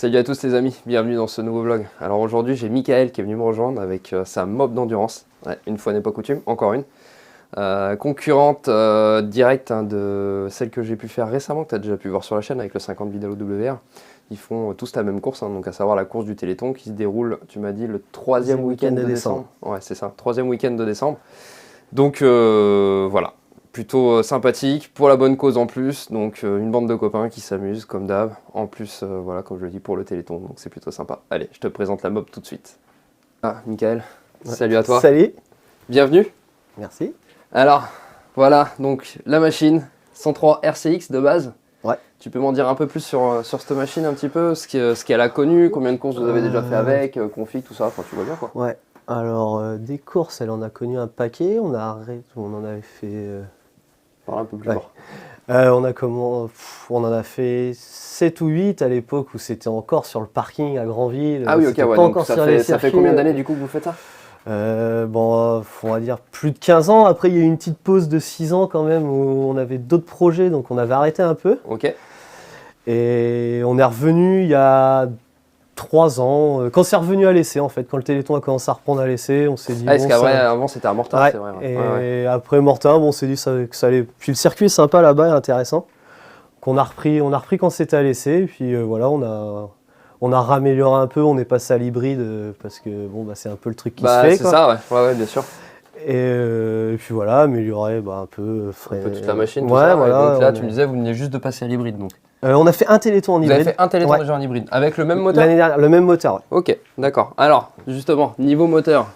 Salut à tous les amis, bienvenue dans ce nouveau vlog. Alors aujourd'hui j'ai Michael qui est venu me rejoindre avec sa mob d'endurance. Ouais, une fois n'est pas coutume, encore une. Concurrente directe de celle que j'ai pu faire récemment, que tu as déjà pu voir sur la chaîne avec le 50 Vidalo WR. Ils font tous la même course, donc à savoir la course du Téléthon qui se déroule, tu m'as dit, le troisième week-end de décembre. Ouais, c'est ça, troisième week-end de décembre. Donc voilà, plutôt sympathique, pour la bonne cause en plus. Donc une bande de copains qui s'amusent comme d'hab. En plus, voilà, comme je le dis, pour le Téléthon, donc c'est plutôt sympa. Allez, je te présente la mob tout de suite. Ah, Michael, ouais. Salut à toi. Salut. Bienvenue. Merci. Alors, voilà, donc la machine 103 RCX de base. Ouais. Tu peux m'en dire un peu plus sur cette machine, un petit peu, ce qu'elle a connu, combien de courses vous avez déjà fait avec, config, tout ça, enfin tu vois bien quoi. Ouais, alors des courses, elle en a connu un paquet, on en avait fait... Parle un peu plus fort. On en a fait 7 ou 8 à l'époque où c'était encore sur le parking à Granville. Ah oui, ok, ouais, donc ça fait combien d'années du coup que vous faites ça? On va dire plus de 15 ans. Après, il y a eu une petite pause de 6 ans quand même où on avait d'autres projets, donc on avait arrêté un peu. Ok. Et on est revenu il y a 3 ans, quand c'est revenu à l'essai en fait, quand le Téléthon a commencé à reprendre à l'essai, on s'est dit... parce qu'avant c'était à Mortain, ouais, c'est vrai. Ouais. Et après Mortain, on s'est dit que ça allait... Puis le circuit est sympa là-bas, intéressant. Qu'on a repris quand c'était à l'essai, et puis voilà, on a ramélioré un peu, on est passé à l'hybride, parce que bon, c'est un peu le truc qui se fait. C'est ça, ouais, bien sûr. Et puis voilà, améliorer un peu... Un peu toute la machine, tout ouais, ça. Voilà, donc là, tu me disais, vous venez juste de passer à l'hybride donc. On a fait un Téléthon en hybride. Vous avez fait un Téléthon déjà en hybride, avec le même moteur? L'année dernière, le même moteur, ouais. Ok, d'accord. Alors, justement, niveau moteur,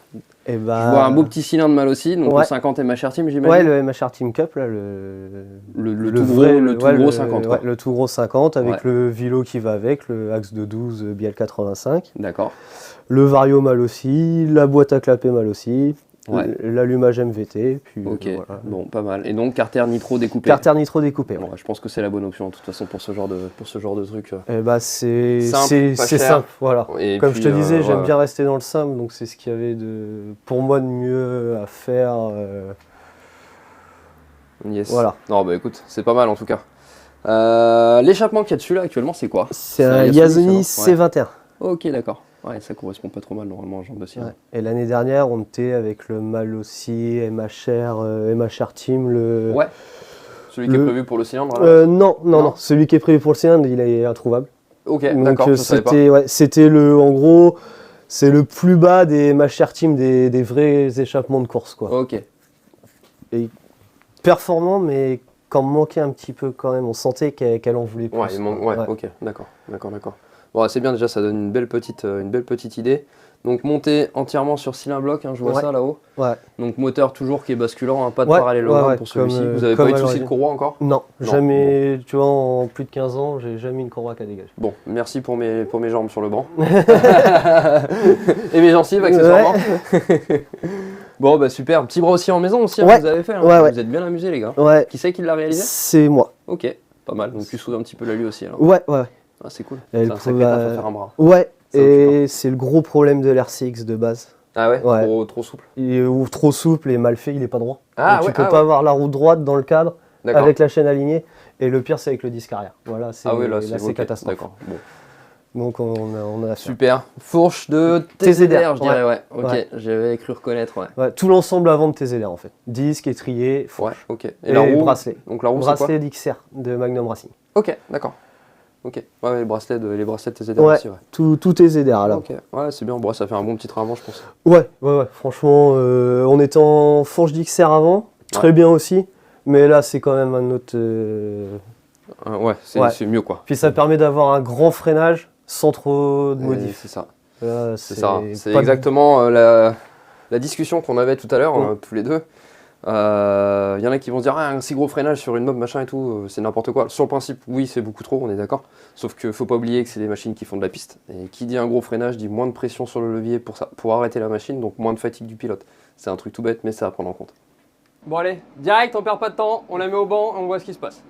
je vois un beau petit cylindre mal aussi, donc le 50 MHR Team, j'imagine. Ouais, le MHR Team Cup, là, le tout gros 50. Ouais, le tout gros 50, avec le Vilo qui va avec, le axe de 12 Biel 85. D'accord. Le Vario mal aussi, la boîte à clapper mal aussi. Ouais. L'allumage MVT, puis ok, voilà. Bon, pas mal. Et donc carter nitro découpé. Carter nitro découpé. Bon, je pense que c'est la bonne option de toute façon pour ce genre de truc. C'est simple, simple, voilà. Et comme puis, je te disais, j'aime bien rester dans le simple, donc c'est ce qu'il y avait pour moi de mieux à faire. Yes. Voilà. Non, bah écoute, c'est pas mal en tout cas. L'échappement qu'il y a dessus là actuellement, c'est quoi? C'est un Yasuni C21. Ok, d'accord. Ouais, ça correspond pas trop mal normalement en genre de cylindre. Ouais. Et l'année dernière, on était avec le Malossi, MHR Team, Ouais. Celui qui est prévu pour le cylindre là. Non. Celui qui est prévu pour le cylindre, il est introuvable. Ok, d'accord, je savais pas. C'était en gros, c'est le plus bas des MHR Team, des vrais échappements de course, quoi. Ok. Et performant, mais quand manquait un petit peu quand même, on sentait qu'elle en voulait plus. Ouais, ok, d'accord. Bon, c'est bien déjà, ça donne une belle petite idée. Donc monté entièrement sur cylindre bloc, je vois ça là-haut. Ouais. Donc moteur toujours qui est basculant, pas de parallélogramme pour celui-ci. Vous avez pas eu de soucis de courroie encore? Non, jamais. Bon. Tu vois, en plus de 15 ans, j'ai jamais eu une courroie qui a dégagé. Bon, merci pour mes jambes sur le banc. Et mes gencives accessoirement. Bon, bah super. Petit bras aussi en maison aussi, vous avez fait. Vous êtes bien amusés les gars. Ouais. Qui c'est qui l'a réalisé? C'est moi. Ok, pas mal. Donc tu soudes un petit peu la lui aussi alors. Ouais. Ah, c'est cool. C'est un sacré taf à faire un bras. Ouais. Et c'est le gros problème de l'RCX de base. Ah ouais. Trop souple. Ou trop souple et mal fait, il est pas droit. Ah donc, tu peux pas avoir la roue droite dans le cadre avec la chaîne alignée. Et le pire, c'est avec le disque arrière. Voilà, c'est catastrophe. D'accord. Bon. Donc on a super. Fourche de TZR, je dirais, ouais. Ok, j'avais cru reconnaître, tout l'ensemble avant de TZR en fait. Disque, étrier, fourche. Ouais, ok. Et la roue, bracelet. Donc la roue, bracelet d'XR de Magnum Racing. Ok, d'accord. Ok, ouais, les bracelets TZR aussi, ouais. Tout TZR là. Ok, ouais, c'est bien, bon, ça fait un bon petit train avant, je pense. Ouais, franchement, on était en fourche d'XR avant, très bien aussi, mais là c'est quand même un autre... c'est mieux quoi. Puis ça permet d'avoir un grand freinage sans trop de modifs. C'est ça. C'est pas exactement la discussion qu'on avait tout à l'heure, tous les deux. Y en a qui vont se dire un si gros freinage sur une mob machin et tout, c'est n'importe quoi. Sur le principe, oui, c'est beaucoup trop, on est d'accord. Sauf qu'il faut pas oublier que c'est des machines qui font de la piste. Et qui dit un gros freinage dit moins de pression sur le levier pour arrêter la machine, donc moins de fatigue du pilote. C'est un truc tout bête, mais c'est à prendre en compte. Bon allez, direct, on perd pas de temps, on la met au banc, on voit ce qui se passe.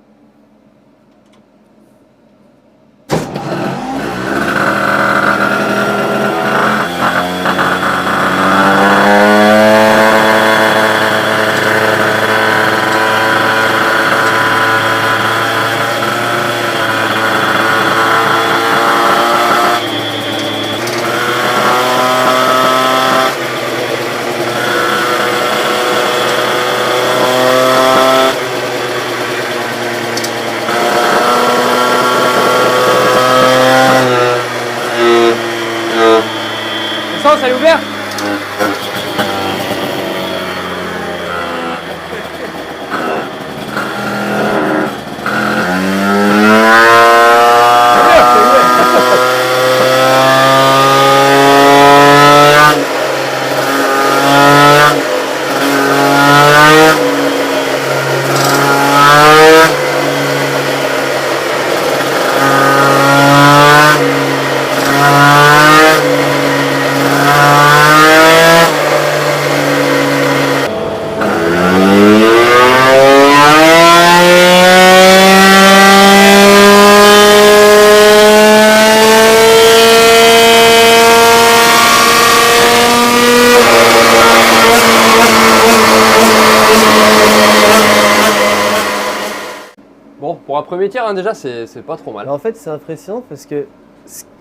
Pour un premier tir, hein, déjà, c'est pas trop mal. Alors, en fait, c'est impressionnant parce que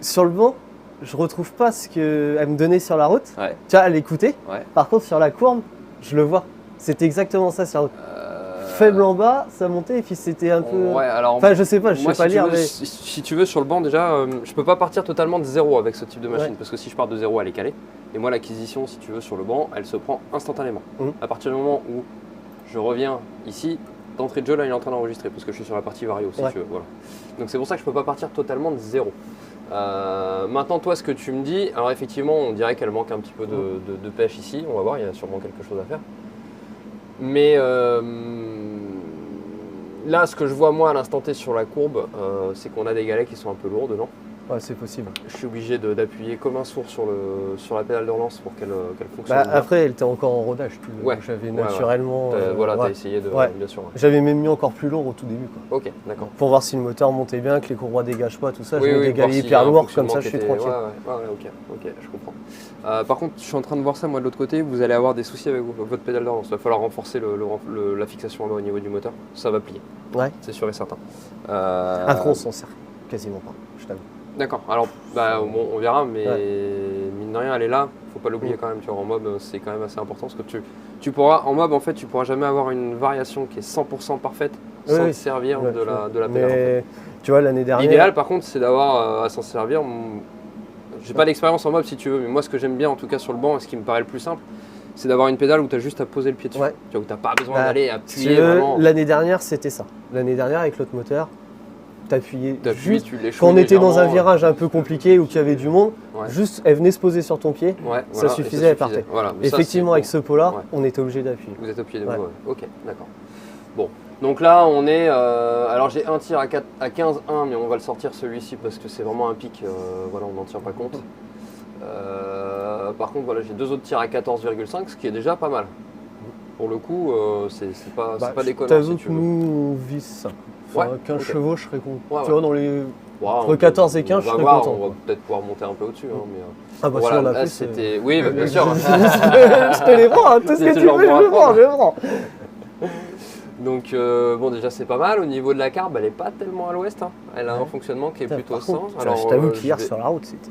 sur le banc, je retrouve pas ce qu'elle me donnait sur la route. Ouais. Tu vois, elle écoutait. Ouais. Par contre, sur la courbe, je le vois. C'était exactement ça sur la route. Faible en bas, ça montait et puis c'était un peu. Ouais, alors. Enfin, je sais pas, je moi, sais pas si tu lire, veux, mais. si tu veux, sur le banc, déjà, je peux pas partir totalement de zéro avec ce type de machine. Ouais. Parce que si je pars de zéro, elle est calée. Et moi, l'acquisition, si tu veux, sur le banc, elle se prend instantanément. À partir du moment où je reviens ici, d'entrée de jeu, là, il est en train d'enregistrer. Parce que je suis sur la partie vario, si tu veux. Voilà. Donc, c'est pour ça que je peux pas partir totalement de zéro. Maintenant, toi, ce que tu me dis, alors effectivement, on dirait qu'elle manque un petit peu de pêche ici. On va voir, il y a sûrement quelque chose à faire. Mais là, ce que je vois moi à l'instant T sur la courbe, c'est qu'on a des galets qui sont un peu lourds dedans. Ouais, c'est possible. Je suis obligé d'appuyer comme un sourd sur la pédale de relance pour qu'elle fonctionne. Bah, après, elle était encore en rodage. Ouais. J'avais naturellement. Voilà, ouais. t'as essayé de. Ouais. Bien sûr. Ouais. J'avais même mis encore plus lourd au tout début. Quoi. Ok, d'accord. Pour voir si le moteur montait bien, que les courroies dégagent pas, tout ça. Oui, je mets des voir galets s'il y a hyper un lourds, comme ça fonctionnement je suis qui était- tranquille. ok, je comprends. Par contre, je suis en train de voir ça moi de l'autre côté. Vous allez avoir des soucis avec votre pédale de relance. Il va falloir renforcer la fixation là au niveau du moteur. Ça va plier. Ouais. C'est sûr et certain. Après, on s'en sert quasiment pas, je t'avoue. D'accord, alors bon, on verra, mais Ouais. mine de rien, elle est là, faut pas l'oublier quand même, tu vois, en mob, c'est quand même assez important, parce que tu pourras, en mob, en fait, tu pourras jamais avoir une variation qui est 100% parfaite sans te servir Ouais, de la pédale. Mais en fait. tu vois, l'année dernière. L'idéal, par contre, c'est d'avoir à s'en servir. J'ai pas d'expérience en mob, si tu veux, mais moi, ce que j'aime bien, en tout cas sur le banc, et ce qui me paraît le plus simple, c'est d'avoir une pédale où tu as juste à poser le pied dessus, Ouais. tu vois, où tu n'as pas besoin Bah, d'aller si tu appuyer veux, vraiment. l'année dernière, c'était ça. L'année dernière, avec l'autre moteur, t'appuyais T'appuies, juste. tu l'échoues Quand on était dans un légèrement, virage un peu compliqué où il y avait du monde, Ouais. juste elle venait se poser sur ton pied. Ouais, Ça voilà, et suffisait, elle partait. Voilà, mais ça, Effectivement, c'est avec bon. ce pot-là, Ouais. on était obligé d'appuyer. Vous êtes au pied de Ouais. vous, ok, d'accord. Bon, donc là on est, alors j'ai un tir à 15-1, mais on va le sortir celui-ci parce que c'est vraiment un pic, voilà, on n'en tient pas compte. Par contre, voilà, j'ai deux autres tirs à 14,5, ce qui est déjà pas mal. Pour le coup, c'est pas déconnant. T'avoue Si que tu veux. nous, on vise ça. Enfin, Ouais, 15 ok. chevaux, je serais content. Ouais, Tu vois, dans les. Ouais, Entre 14 et 15, on je va serais voir, content. on va peut-être pouvoir monter un peu au-dessus. Hein, mais, Ah bah voilà, si on a là plus. c'était. Oui, bah, bien sûr. Je te les prends, hein, tout ce C'est que tu toujours veux, bon à je le prends, prendre. je le prends. Donc bon, déjà c'est pas mal. Au niveau de la carbe, elle est pas tellement à l'ouest. Hein. Elle a un fonctionnement qui est Putain, plutôt par sain. contre, je t'avoue qu'hier sur la route, c'était.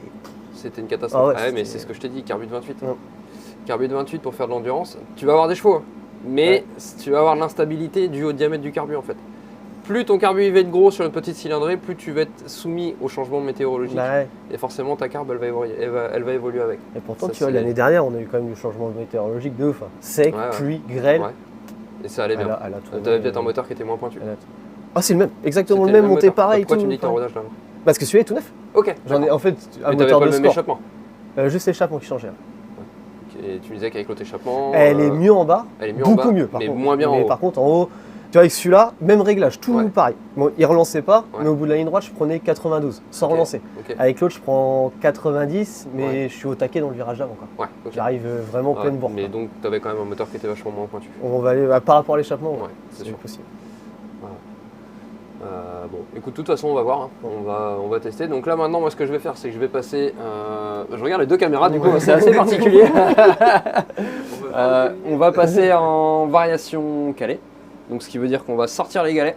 C'était une catastrophe. Ah ouais, mais c'était- c'est ce que je t'ai dit, carbu de 28. Ouais. Carbu de 28 pour faire de l'endurance. Tu vas avoir des chevaux, hein. Mais tu vas avoir l'instabilité due au diamètre du carbu en fait. Plus ton carbu il va être gros sur une petite cylindrée, plus tu vas être soumis aux changements météorologiques. Bah ouais. Et forcément ta carbe elle va évoluer avec. Et pourtant, Ça, tu vois, c'est- l'année dernière, on a eu quand même du changement météorologique de ouf. Hein. Sec, Ouais, ouais. pluie, grêle. Ouais. Et ça allait bien. Elle a tourné, T'avais peut-être un moteur qui était moins pointu. Ah, c'est le même, exactement C'était le même, monté moteur. pareil. Pourquoi tout, tu me dis que t'es en pareil. rodage là? Parce que celui-là est tout neuf. Ok. J'en ai d'accord. en fait un Mais t'avais moteur pas de le même sport. échappement. Juste l'échappement qui changeait. Et tu me disais qu'avec l'autre échappement. Elle est mieux en bas. elle est mieux en beaucoup bas, mieux, par mais contre. moins bien en Mais haut. par contre, en haut, tu vois, avec celui-là, même réglage, tout Ouais. pareil. Bon, il relançait pas, Ouais. mais au bout de la ligne droite, je prenais 92, sans Ok. relancer. Ok. Avec l'autre, je prends 90, mais Ouais. je suis au taquet dans le virage d'avant. Quoi. Ouais. ok. J'arrive vraiment Ouais, pleine bourre. Mais quoi. donc t'avais quand même un moteur qui était vachement moins pointu. On va aller par rapport à l'échappement, Ouais, c'est sûr. possible. Bon, écoute, de toute façon, on va voir, hein. On va tester. Donc là, maintenant, moi, ce que je vais faire, c'est que je vais passer. Je regarde les deux caméras, du coup, c'est assez particulier. On va passer en variation calée. Donc, ce qui veut dire qu'on va sortir les galets.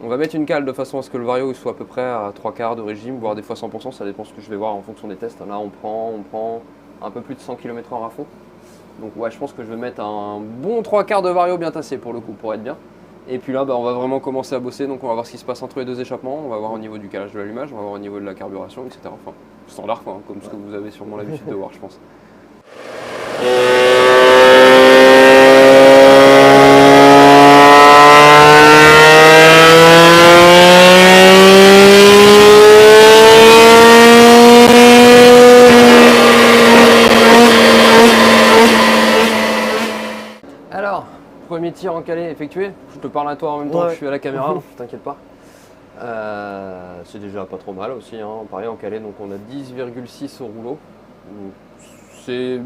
On va mettre une cale de façon à ce que le vario il soit à peu près à 3/4 de régime, voire des fois 100%. Ça dépend ce que je vais voir en fonction des tests. Là, on prend un peu plus de 100 km/h à fond. Donc, ouais, je pense que je vais mettre un bon 3/4 de vario bien tassé pour le coup, pour être bien. Et puis là, on va vraiment commencer à bosser, donc on va voir ce qui se passe entre les deux échappements, on va voir au niveau du calage de l'allumage, on va voir au niveau de la carburation, etc. Enfin, standard quoi, hein, comme ce que vous avez sûrement l'habitude de voir, je pense. Alors, premier tir en calé effectué. Je te parle à toi en même temps que je suis à la caméra, t'inquiète pas. C'est déjà pas trop mal aussi, hein. Pareil en calé, donc on a 10,6 au rouleau. C'est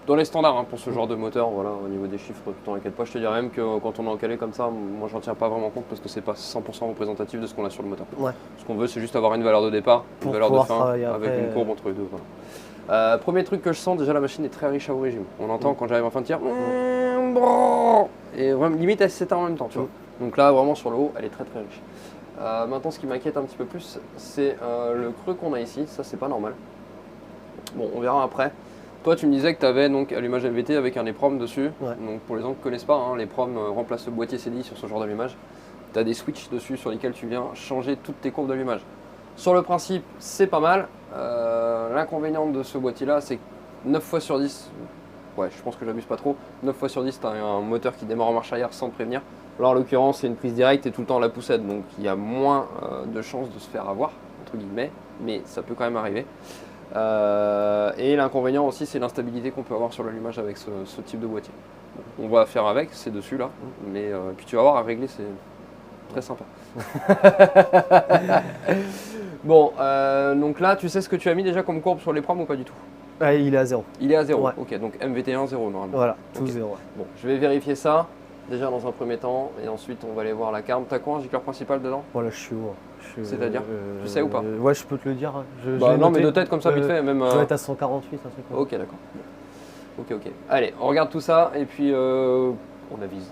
dans les standards hein, pour ce genre de moteur, voilà, au niveau des chiffres, t'en inquiète pas. Je te dirais même que quand on est en calé comme ça, moi j'en tiens pas vraiment compte parce que c'est pas 100% représentatif de ce qu'on a sur le moteur. Ouais. Ce qu'on veut, c'est juste avoir une valeur de départ, une Pour valeur de pouvoir fin, travailler avec après, une courbe entre les deux. Voilà. Premier truc que je sens, déjà la machine est très riche à haut régime. On entend quand j'arrive en fin de tir, et vraiment, limite elle s'éteint en même temps, tu vois. Donc là, vraiment sur le haut, elle est très très riche. Maintenant, ce qui m'inquiète un petit peu plus, c'est le creux qu'on a ici. Ça, c'est pas normal. Bon, on verra après. Toi, tu me disais que tu avais donc allumage LVT avec un EEPROM dessus. Ouais. Donc pour les gens qui ne connaissent pas, hein, l'EEPROM remplace le boîtier CDI sur ce genre d'allumage. Tu as des switches dessus sur lesquels tu viens changer toutes tes courbes d'allumage. Sur le principe, c'est pas mal. L'inconvénient de ce boîtier-là, c'est que 9 fois sur 10, ouais, je pense que j'abuse pas trop, 9 fois sur 10, tu as un moteur qui démarre en marche arrière sans te prévenir. Là, en l'occurrence, c'est une prise directe et tout le temps à la poussette, donc il y a moins de chances de se faire avoir, entre guillemets, mais ça peut quand même arriver. Et l'inconvénient aussi, c'est l'instabilité qu'on peut avoir sur l'allumage avec ce type de boîtier. On va faire avec, c'est dessus là, mais puis tu vas voir, à régler, c'est très sympa. Bon, donc là, tu sais ce que tu as mis déjà comme courbe sur les proms ou pas du tout? Ah, il est à 0. Il est à 0, Ouais. ok, donc MVT1, 0 normalement. Voilà, tout Ok. 0. Bon, je vais vérifier ça, déjà dans un premier temps, et ensuite on va aller voir la carbe. T'as quoi, un gicleur principal dedans? Voilà, je suis où? C'est-à-dire tu sais ou pas? Ouais, je peux te le dire. Je Bah l'ai non, noté. mais de tête comme ça, vite fait, même... Je dois être à 148, un truc comme ça. Ok, d'accord. Ok, ok. Allez, on regarde tout ça, et puis on avise.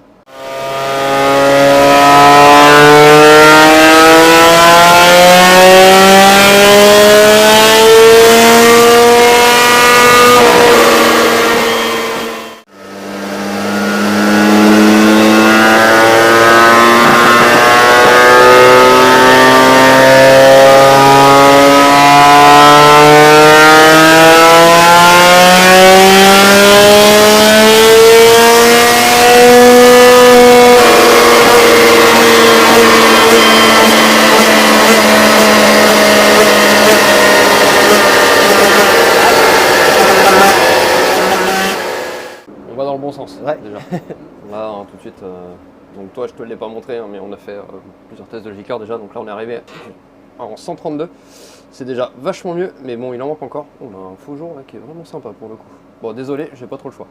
On va dans le bon sens, Ouais. déjà. Là, hein, tout de suite, donc toi, je te l'ai pas montré, hein, mais on a fait plusieurs tests de J-Core déjà, donc là, on est arrivé en 132. C'est déjà vachement mieux, mais bon, il en manque encore. On a un faux jour là qui est vraiment sympa pour le coup. Bon, désolé, j'ai pas trop le choix.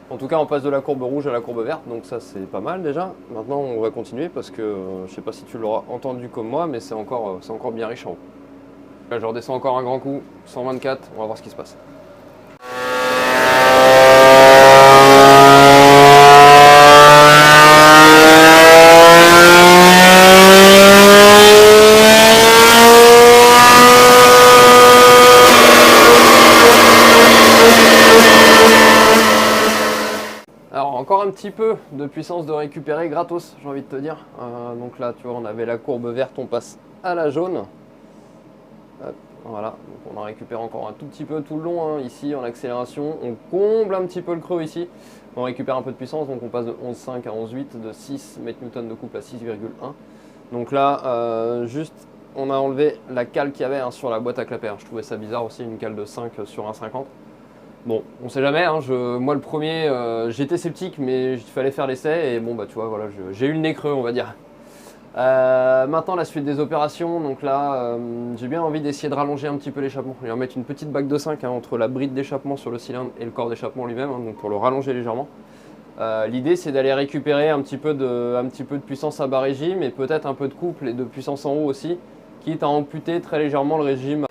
En tout cas, on passe de la courbe rouge à la courbe verte, donc ça, c'est pas mal déjà. Maintenant, on va continuer parce que je sais pas si tu l'auras entendu comme moi, mais c'est encore bien riche en haut. Là, je redescends encore un grand coup, 124, on va voir ce qui se passe. Alors encore un petit peu de puissance de récupérer gratos, j'ai envie de te dire. Donc là, tu vois, on avait la courbe verte, on passe à la jaune. Hop, voilà, donc on en récupère encore un tout petit peu tout le long, hein. Ici en accélération, on comble un petit peu le creux ici. On récupère un peu de puissance, donc on passe de 11,5 à 11,8, de 6 mN de couple à 6,1. Donc là, juste, on a enlevé la cale qu'il y avait, hein, sur la boîte à clapper. Je trouvais ça bizarre aussi, une cale de 5 sur 1,50. Bon, on sait jamais, hein, moi le premier, j'étais sceptique, mais il fallait faire l'essai, et bon bah tu vois, voilà, j'ai eu le nez creux, on va dire. Maintenant la suite des opérations, donc là j'ai bien envie d'essayer de rallonger un petit peu l'échappement. Je vais remettre une petite bague de 5 hein, entre la bride d'échappement sur le cylindre et le corps d'échappement lui-même, hein, donc pour le rallonger légèrement. L'idée c'est d'aller récupérer un petit peu de puissance à bas régime et peut-être un peu de couple et de puissance en haut aussi, quitte à amputer très légèrement le régime.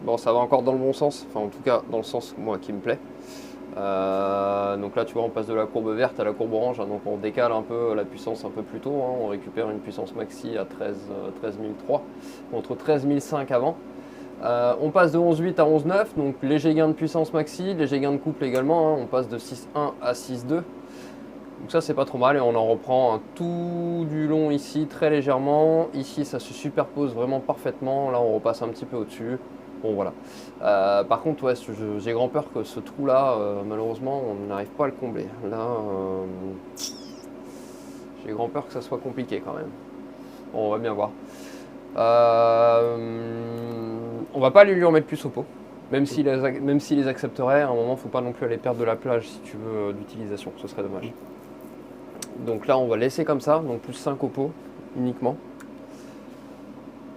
Bon, ça va encore dans le bon sens, enfin en tout cas dans le sens moi qui me plaît. Donc là tu vois on passe de la courbe verte à la courbe orange, hein, donc on décale un peu la puissance un peu plus tôt, hein, on récupère une puissance maxi à 13 003 contre 13 005 avant. On passe de 11,8 à 11,9, donc léger gain de puissance maxi, léger gain de couple également, hein, on passe de 6,1 à 6,2. Donc ça c'est pas trop mal et on en reprend un tout du long ici très légèrement. Ici ça se superpose vraiment parfaitement, là on repasse un petit peu au-dessus. Bon voilà. Par contre ouais, j'ai grand peur que ce trou là, malheureusement on n'arrive pas à le combler. Là j'ai grand peur que ça soit compliqué quand même. Bon, on va bien voir. On va pas lui remettre plus au pot. Même s'il les accepterait, à un moment faut pas non plus aller perdre de la plage si tu veux d'utilisation, ce serait dommage. Donc là on va laisser comme ça, donc plus 5 au pot uniquement.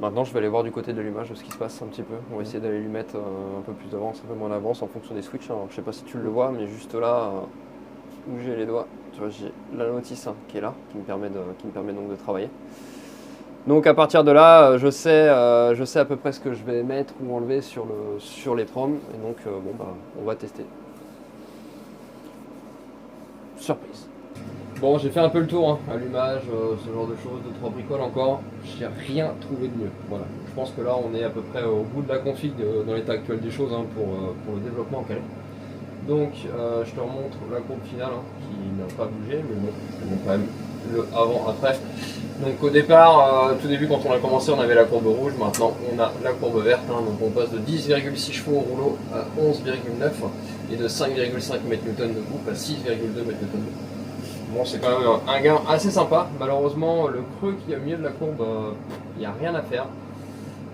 Maintenant, je vais aller voir du côté de l'allumage ce qui se passe un petit peu. On va essayer d'aller lui mettre un peu plus d'avance, un peu moins d'avance en fonction des switches. Alors, je sais pas si tu le vois, mais juste là, où j'ai les doigts. Tu vois, j'ai la notice qui est là, qui me permet donc de travailler. Donc à partir de là, je sais à peu près ce que je vais mettre ou enlever sur les proms. Et donc bon bah on va tester. Surprise. Bon, j'ai fait un peu le tour, allumage, ce genre de choses, 2-3 bricoles encore. J'ai rien trouvé de mieux. Voilà. Je pense que là on est à peu près au bout de la config dans l'état actuel des choses pour le développement en Calais. Donc je te remontre la courbe finale qui n'a pas bougé, mais bon, je te montre quand même le avant-après. Donc au départ, tout début quand on a commencé, on avait la courbe rouge, maintenant on a la courbe verte, donc on passe de 10,6 chevaux au rouleau à 11,9 et de 5,5 m/N de coupe à 6,2 m/N de coupe. Bon, c'est quand même un gain assez sympa. Malheureusement, le creux qui est au milieu de la courbe, il n'y a rien à faire.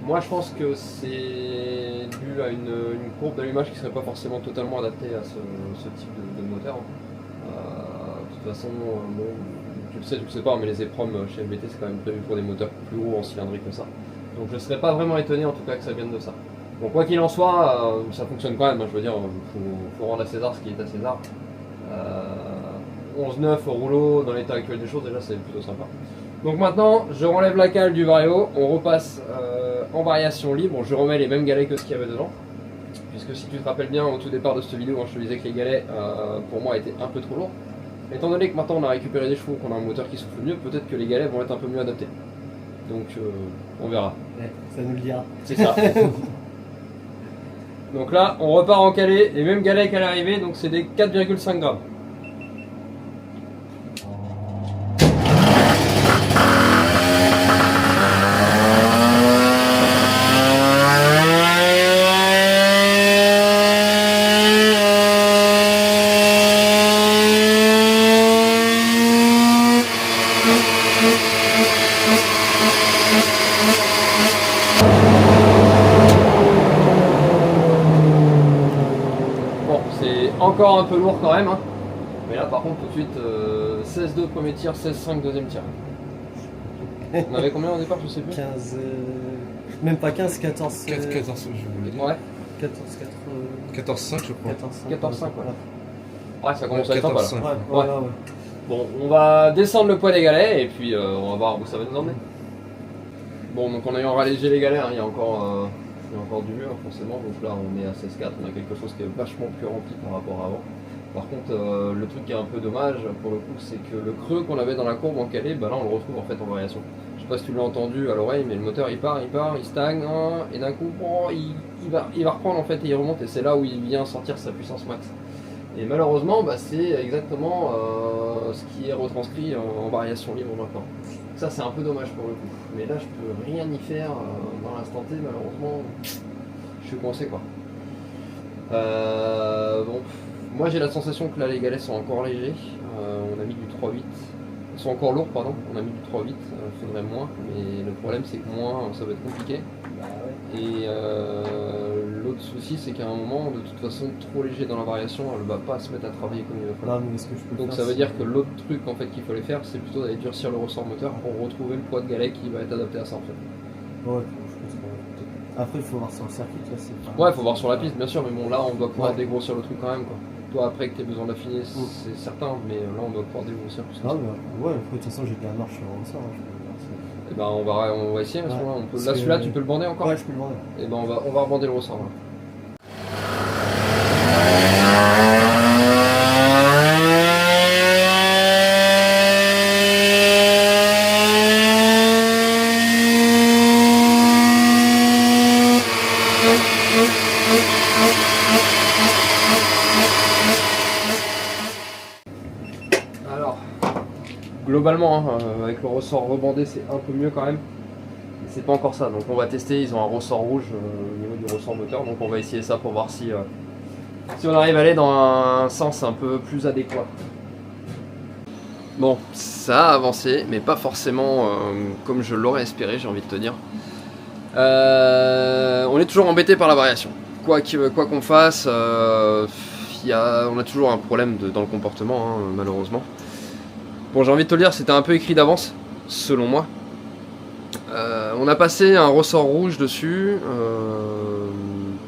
Moi, je pense que c'est dû à une courbe d'allumage qui ne serait pas forcément totalement adaptée à ce type de moteur. De toute façon, bon, tu le sais pas, mais les EPROM chez MBT, c'est quand même prévu pour des moteurs plus gros en cylindrée que ça. Donc je ne serais pas vraiment étonné en tout cas que ça vienne de ça. Donc quoi qu'il en soit, ça fonctionne quand même. Je veux dire, faut rendre à César ce qui est à César. 11,9 au rouleau, dans l'état actuel des choses, déjà c'est plutôt sympa. Donc maintenant, je relève la cale du Vario, on repasse en variation libre, je remets les mêmes galets que ce qu'il y avait dedans. Puisque si tu te rappelles bien, au tout départ de cette vidéo, je te disais que les galets, pour moi, étaient un peu trop lourds. Étant donné que maintenant on a récupéré des chevaux, qu'on a un moteur qui souffle mieux, peut-être que les galets vont être un peu mieux adaptés. Donc on verra. Ouais, ça nous le dira. C'est ça. Donc là, on repart en calais, les mêmes galets qu'à l'arrivée, donc c'est des 4,5 grammes. Bon, c'est encore un peu lourd quand même, mais là par contre tout de suite 16-2 premier tir, 16-5 deuxième tir. On avait combien au départ, je sais plus. 15, même pas 15, 14. 14, je voulais dire. Ouais, 14, 14,5 je crois. 14, 5. 14-5 ouais. Ouais, ça commence à être sympa là. 14,5. Ouais. Bon, on va descendre le poids des galets et puis on va voir où ça va nous emmener. Bon, donc en ayant rallégé les galets, il y a encore du mieux forcément. Donc là, on est à 16,4, on a quelque chose qui est vachement plus rempli par rapport à avant. Par contre, le truc qui est un peu dommage pour le coup, c'est que le creux qu'on avait dans la courbe en calais, bah là on le retrouve en fait en variation. Je sais pas si tu l'as entendu à l'oreille, mais le moteur il part, il stagne, et d'un coup, il va reprendre en fait et il remonte, et c'est là où il vient sortir sa puissance max. Et malheureusement, bah, c'est exactement ce qui est retranscrit en variation libre maintenant. Ça c'est un peu dommage pour le coup. Mais là je peux rien y faire dans l'instant T, malheureusement, je suis coincé quoi. Bon, moi j'ai la sensation que là les galets sont encore légers. On a mis du 3,8. Ils sont encore lourds, pardon. On a mis du 3,8. Il faudrait moins. Mais le problème c'est que moins, ça va être compliqué. Et l'autre souci c'est qu'à un moment, de toute façon, trop léger dans la variation, elle va pas se mettre à travailler comme il va falloir. Non, mais ce que je peux Donc faire, ça veut c'est- dire que l'autre truc en fait qu'il fallait faire, c'est plutôt d'aller durcir le ressort moteur pour retrouver le poids de galet qui va être adapté à ça en fait. Ouais, je pense qu'on va peut-être- Après, il faut voir sur le circuit, tu vois, c'est pas... Ouais, faut voir sur la piste bien sûr, mais bon là on doit pouvoir Ouais. dégrossir le truc quand même quoi. Toi après que tu aies besoin d'affiner, c'est certain, mais là on doit pouvoir dégrossir plus que Ah, ça. mais ouais, après, de toute façon, j'ai de la marche sur le ressort. Je peux voir ça. Et ben on va essayer à ce Ouais. moment-là. Parce Là que- celui-là tu peux le bander encore. Ouais, je peux le voir. Et ben on va rebander le ressort. Là. Alors, globalement, avec le ressort rebandé, c'est un peu mieux quand même. Mais c'est pas encore ça. Donc on va tester. Ils ont un ressort rouge au niveau du ressort moteur. Donc on va essayer ça pour voir si on arrive à aller dans un sens un peu plus adéquat. Bon, ça a avancé, mais pas forcément comme je l'aurais espéré, j'ai envie de te dire. On est toujours embêté par la variation. Quoi qu'on fasse, on a toujours un problème dans le comportement, malheureusement. Bon, j'ai envie de te le dire, c'était un peu écrit d'avance, selon moi. On a passé un ressort rouge dessus,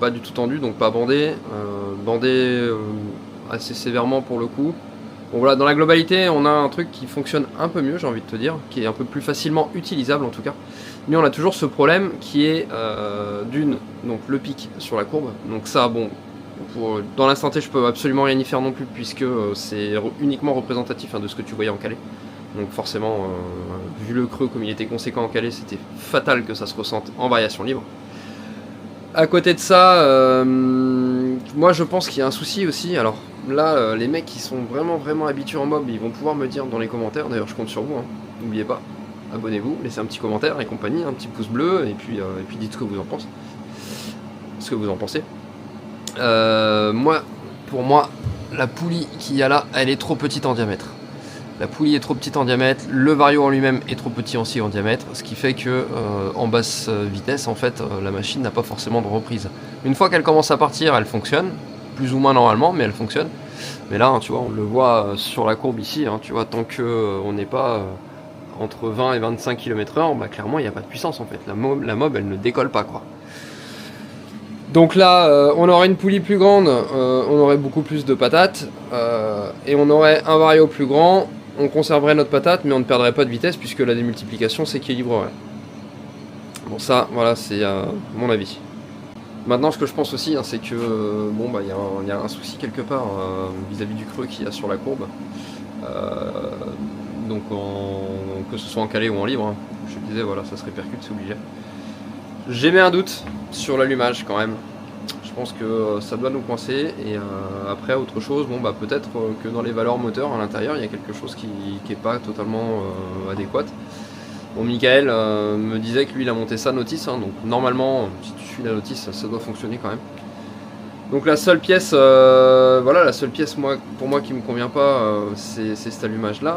pas du tout tendu, donc pas bandé, bandé assez sévèrement pour le coup. Bon voilà, dans la globalité, on a un truc qui fonctionne un peu mieux, j'ai envie de te dire, qui est un peu plus facilement utilisable en tout cas. Mais on a toujours ce problème qui est donc le pic sur la courbe. Donc ça, bon, dans l'instant T, je peux absolument rien y faire non plus puisque c'est uniquement représentatif de ce que tu voyais en calé. Donc forcément, vu le creux comme il était conséquent en calé, c'était fatal que ça se ressente en variation libre. À côté de ça, moi je pense qu'il y a un souci aussi. Alors là, les mecs qui sont vraiment habitués en mob, ils vont pouvoir me dire dans les commentaires, d'ailleurs je compte sur vous, n'oubliez pas, abonnez-vous, laissez un petit commentaire et compagnie, un petit pouce bleu, et puis dites ce que vous en pensez. Pour moi, la poulie qu'il y a là, elle est trop petite en diamètre. La poulie est trop petite en diamètre, le vario en lui-même est trop petit aussi en diamètre, ce qui fait que en basse vitesse, en fait, la machine n'a pas forcément de reprise. Une fois qu'elle commence à partir, elle fonctionne, plus ou moins normalement, mais elle fonctionne. Mais là, tu vois, on le voit sur la courbe ici, tu vois, tant qu'on n'est pas entre 20 et 25 km/h, bah, clairement, il n'y a pas de puissance en fait. La mob, elle ne décolle pas, quoi. Donc là, on aurait une poulie plus grande, on aurait beaucoup plus de patates, et on aurait un vario plus grand. On conserverait notre patate, mais on ne perdrait pas de vitesse puisque la démultiplication s'équilibrerait. Bon, ça, voilà, c'est mon avis. Maintenant, ce que je pense aussi, c'est que bon, bah, y a un souci quelque part vis-à-vis du creux qu'il y a sur la courbe. Donc, que ce soit en calé ou en libre, je te disais, voilà, ça se répercute, c'est obligé. J'ai mis un doute sur l'allumage quand même. Je pense que ça doit nous coincer et après autre chose, bon bah peut-être que dans les valeurs moteurs à l'intérieur il y a quelque chose qui est pas totalement adéquat. Bon, Michael me disait que lui il a monté sa notice, donc normalement si tu suis la notice ça doit fonctionner quand même. Donc la seule pièce, voilà, la seule pièce pour moi qui me convient pas, c'est cet allumage là,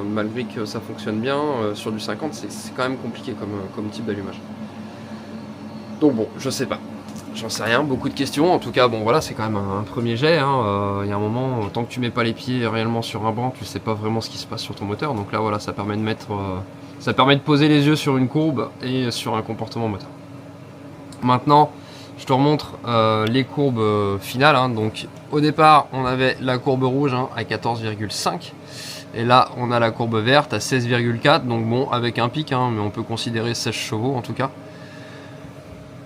malgré que ça fonctionne bien sur du 50, c'est quand même compliqué comme type d'allumage. Donc bon, je sais pas. J'en sais rien, beaucoup de questions. En tout cas, bon voilà, c'est quand même un premier jet. Il y a un moment, tant que tu mets pas les pieds réellement sur un banc, tu sais pas vraiment ce qui se passe sur ton moteur. Donc là, voilà, ça permet de poser les yeux sur une courbe et sur un comportement moteur. Maintenant, je te remontre les courbes finales. Donc au départ, on avait la courbe rouge à 14,5. Et là, on a la courbe verte à 16,4. Donc bon, avec un pic, mais on peut considérer 16 chevaux en tout cas.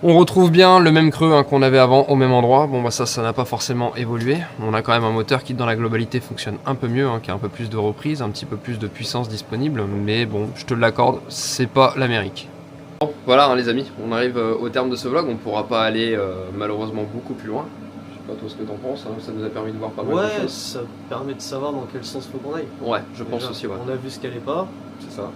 On retrouve bien le même creux qu'on avait avant au même endroit. Bon bah ça n'a pas forcément évolué. On a quand même un moteur qui dans la globalité fonctionne un peu mieux, qui a un peu plus de reprise, un petit peu plus de puissance disponible. Mais bon, je te l'accorde, c'est pas l'Amérique. Bon, voilà les amis, on arrive au terme de ce vlog. On pourra pas aller malheureusement beaucoup plus loin. Je sais pas toi ce que t'en penses, ça nous a permis de voir pas mal de choses. Ça permet de savoir dans quel sens faut qu'on aille. Ouais, je pense aussi, ouais. On a vu ce qu'elle est pas. C'est ça.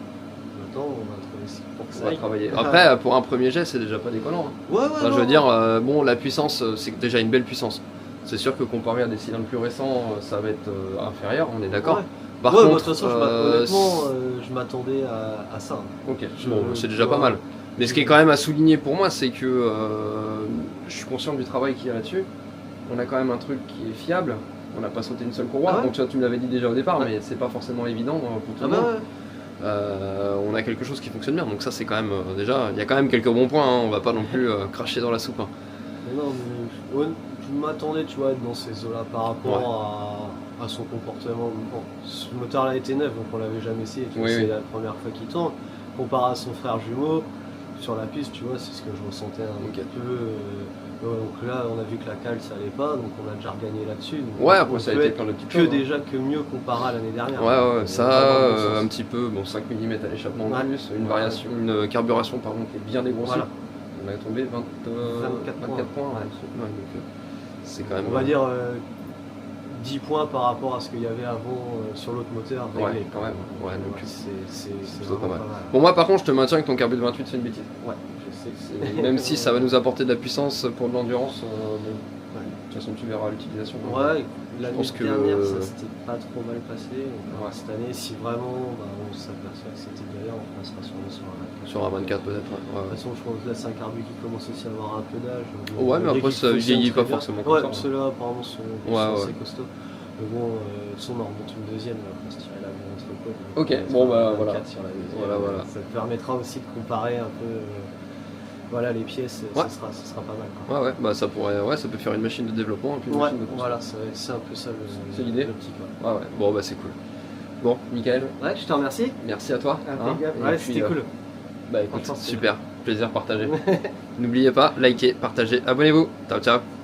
Maintenant, on va trouver pour que ça va aille. Travailler. Après, pour un premier jet, c'est déjà pas déconnant. Ouais, enfin, je veux dire, bon, la puissance, c'est déjà une belle puissance. C'est sûr que comparé à des cylindres plus récents, ça va être inférieur, on est d'accord. Ouais. Par contre, de toute façon, honnêtement, je m'attendais à ça. Ok, bon, c'est déjà pas mal. Mais ce qui est quand même à souligner pour moi, c'est que je suis conscient du travail qu'il y a là-dessus. On a quand même un truc qui est fiable. On n'a pas sauté une seule courroie. Ah ouais. Donc tu me l'avais dit déjà au départ, mais c'est pas forcément évident pour tout le monde. On a quelque chose qui fonctionne bien, donc ça c'est quand même déjà, il y a quand même quelques bons points, on va pas non plus cracher dans la soupe. Mais non, mais je m'attendais, tu vois, être dans ces eaux-là par rapport à son comportement. Bon, ce moteur-là était neuf, donc on l'avait jamais essayé, c'est la première fois qu'il tourne. Comparé à son frère jumeau, sur la piste, tu vois, c'est ce que je ressentais un petit peu. Donc là, on a vu que la cale ça allait pas, donc on a déjà regagné là-dessus. Ouais, après ça a été plein de petites choses. Déjà que mieux comparé à l'année dernière. Ouais, ça, un petit peu, bon, 5 mm à l'échappement en plus, une variation, une carburation pardon, qui est bien dégrossie. Voilà. On a tombé 24 points. Donc, c'est quand même. On va dire 10 points par rapport à ce qu'il y avait avant sur l'autre moteur. Ouais, quand même. Ouais, donc c'est pas mal. Bon, moi par contre, je te maintiens que ton carbu de 28 c'est une bêtise. Ouais. Même si ça va nous apporter de la puissance pour de l'endurance, de toute façon tu verras l'utilisation. Ouais, l'année dernière ça s'était pas trop mal passé. Cette année, si vraiment on s'aperçoit que c'était galère, on passera sur un 24 peut-être. De toute façon, je pense que là c'est un carbu qui commence aussi à avoir un peu d'âge. Ouais, mais après ça vieillit pas forcément comme ça. Ceux-là apparemment sont assez costauds. Mais bon, on en remonte une deuxième, on va se tirer la main entre côtes. Ok, bon bah voilà. Ça te permettra aussi de comparer un peu voilà, les pièces, Ouais. ça sera pas mal, quoi. Ouais, bah ça pourrait, ouais, ça peut faire une machine de développement et puis une Ouais, machine de construction. voilà, c'est un peu ça C'est l'idée. l'optique, ouais. Ouais, ouais, bon bah c'est cool. Bon, Michael, Ouais, je te remercie. merci à toi. hein. Et Ouais, puis, c'était cool. Bah écoute, Franchement, c'était super, plaisir partagé. N'oubliez pas, likez, partagez, abonnez-vous. Ciao, ciao.